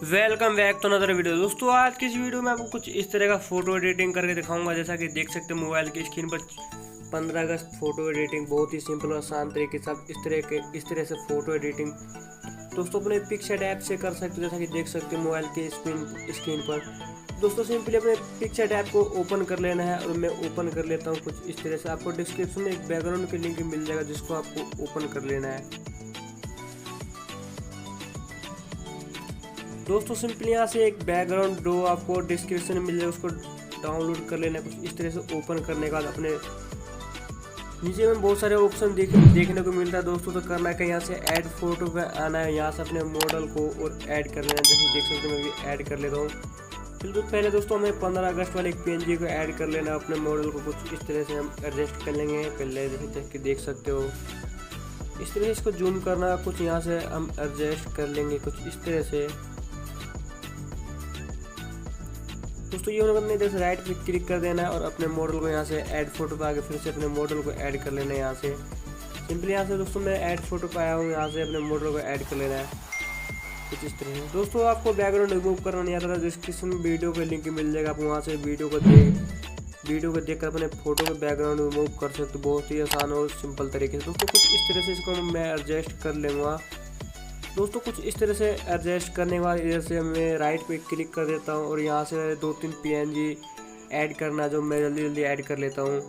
Welcome back to another video. दोस्तों आज की इस वीडियो में आपको कुछ इस तरह का फोटो एडिटिंग करके दिखाऊंगा। जैसा कि देख सकते हैं मोबाइल की स्क्रीन पर 15 अगस्त फोटो एडिटिंग बहुत ही सिंपल और आसान तरीके से इस तरह से फोटो एडिटिंग दोस्तों अपने पिक्चर ऐप से कर सकते हो। जैसा कि देख सकते हैं मोबाइल की स्क्रीन पर दोस्तों सिंपली अपने पिक्चर ऐप को ओपन कर लेना है और मैं ओपन कर लेता हूँ कुछ इस तरह से। आपको डिस्क्रिप्शन में एक बैकग्राउंड की लिंक मिल जाएगा जिसको आपको ओपन कर लेना है। दोस्तों सिंपली यहाँ से एक बैकग्राउंड दो आपको डिस्क्रिप्शन में मिल जाएगा, उसको डाउनलोड कर लेना है। कुछ इस तरह से ओपन करने के बाद अपने नीचे में बहुत सारे ऑप्शन देखने को मिलता है दोस्तों। तो करना है कि यहाँ से ऐड फोटो पे आना है, यहाँ से अपने मॉडल को और ऐड कर लेना है। जैसे देख सकते हो मैं भी ऐड कर लेता हूँ। फिर तो पहले दोस्तों हमें 15 अगस्त वाले एक PNG को ऐड कर लेना है। अपने मॉडल को कुछ इस तरह से हम एडजस्ट कर लेंगे। पहले जैसे देख सकते हो इस तरह से इसको जूम करना, कुछ यहाँ से हम एडजस्ट कर लेंगे कुछ इस तरह से। दोस्तों ये होने इधर से राइट पे क्लिक कर देना है और अपने मॉडल को यहाँ से ऐड फोटो पे आके फिर से अपने मॉडल को ऐड कर लेना है। यहाँ से सिंपली यहाँ से दोस्तों मैं ऐड फोटो पे आया हूँ, यहाँ से अपने मॉडल को ऐड कर लेना है कुछ इस तरह से। दोस्तों आपको बैकग्राउंड रिमूव करना नहीं आता था, डिस्क्रिप्शन में वीडियो का लिंक मिल जाएगा। आप वहाँ से वीडियो को देख कर अपने फोटो का बैकग्राउंड रिमूव कर सकते हो बहुत ही आसान और सिंपल तरीके से। दोस्तों कुछ इस तरह से इसको मैं एडजस्ट कर लूँगा। दोस्तों कुछ इस तरह से एडजस्ट करने के बाद इधर से मैं राइट पे क्लिक कर देता हूँ और यहाँ से 2-3 PNG ऐड करना जो मैं जल्दी ऐड कर लेता हूँ।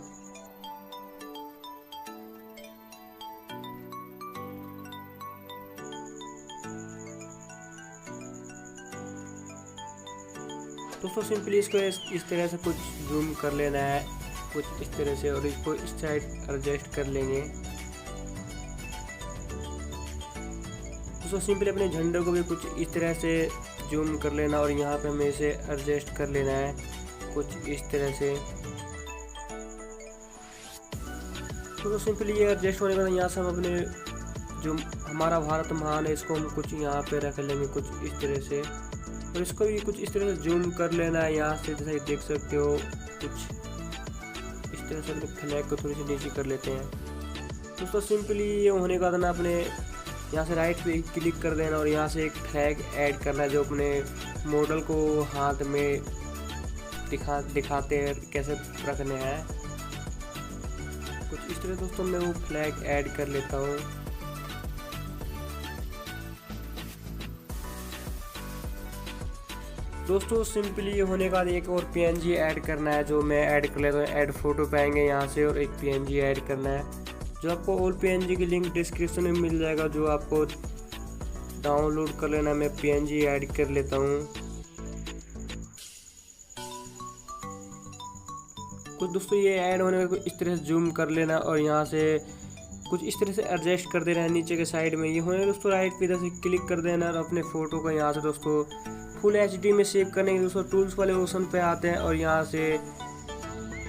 दोस्तों सिंपली इसको इस तरह से कुछ जूम कर लेना है कुछ इस तरह से और इसको इस साइड एडजस्ट कर लेंगे। दोस्तों सिंपली अपने झंडे को भी कुछ इस तरह से जूम कर लेना और यहाँ पे हमें इसे एडजस्ट कर लेना है कुछ इस तरह से। तो सिंपली ये एडजस्ट होने के बाद यहाँ से हम अपने जो हमारा भारत महान है इसको हम कुछ यहाँ पे रख लेंगे कुछ इस तरह से और इसको भी कुछ इस तरह से जूम कर लेना है यहाँ से। जैसा देख सकते हो कुछ इस तरह से अपने फ्लैग को थोड़ी सी नीचे कर लेते हैं। दोस्तों सिंपली ये होने के बाद ना अपने यहाँ से राइट पे क्लिक कर देना और यहाँ से एक फ्लैग ऐड करना है जो अपने मॉडल को हाथ में दिखाते हैं कैसे रखने हैं कुछ इस तरह। दोस्तों मैं वो फ्लैग ऐड कर लेता हूँ। दोस्तों सिंपली ये होने के बाद एक और PNG ऐड करना है जो मैं ऐड कर लेता हूँ। ऐड फोटो पे आएंगे यहाँ से और एक PNG ऐड करना है जो आपको ऑल PNG की लिंक डिस्क्रिप्शन में मिल जाएगा जो आपको डाउनलोड कर लेना। मैं PNG ऐड कर लेता हूँ कुछ। दोस्तों ये ऐड होने का इस तरह से जूम कर लेना और यहाँ से कुछ इस तरह से एडजस्ट कर देना है नीचे के साइड में। ये होने दोस्तों राइट पे इधर से क्लिक कर देना और अपने फ़ोटो को यहाँ से दोस्तों फुल HD में सेव करने के दोस्तों टूल्स वाले ऑप्शन पे आते हैं और यहाँ से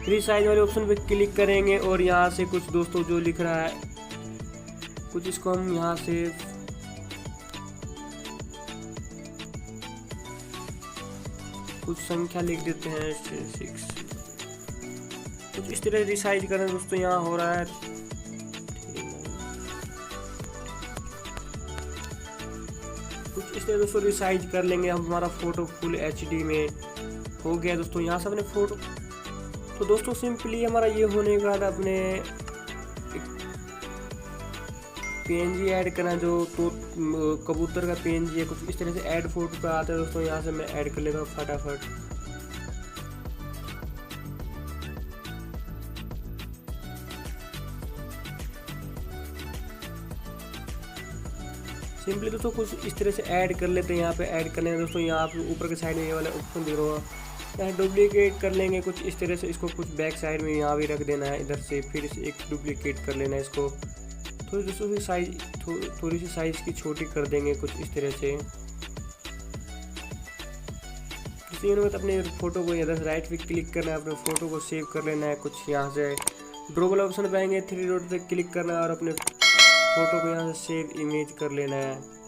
फ्री साइज वाले ऑप्शन पे क्लिक करेंगे और यहाँ से कुछ दोस्तों जो लिख रहा है कुछ इसको हम यहाँ से कुछ संख्या लिख देते हैं 6 कुछ इस तरह रिसाइज करें। दोस्तों यहाँ हो रहा है कुछ इस तरह दोस्तों रिसाइज कर लेंगे हम। हमारा फोटो फुल HD में हो गया दोस्तों। यहाँ से अपने फोटो तो दोस्तों सिंपली हमारा ये होने के बाद अपने PNG ऐड करना जो तो कबूतर का PNG है कुछ इस तरह से ऐड फोटो पे आता है दोस्तों। यहाँ से मैं ऐड कर लेता हूँ फटाफट। सिंपली दोस्तों कुछ इस तरह से ऐड कर लेते हैं। यहाँ पे ऐड करने दोस्तों यहाँ आप ऊपर के साइड में ये वाला ऑप्शन दिख रहा है, यहाँ डुप्लीकेट कर लेंगे कुछ इस तरह से। इसको कुछ बैक साइड में यहाँ भी रख देना है इधर से, फिर से एक डुप्लीकेट कर लेना है इसको। थोड़ी सी साइज की छोटी कर देंगे कुछ इस तरह से। तो अपने फोटो को इधर से राइट पे क्लिक करना है, अपने फोटो को सेव कर लेना है कुछ। यहाँ से ड्रॉ वाला ऑप्शन पे आएंगे, 3 डॉट पे क्लिक करना है और अपने फोटो को यहाँ से सेव इमेज कर लेना है।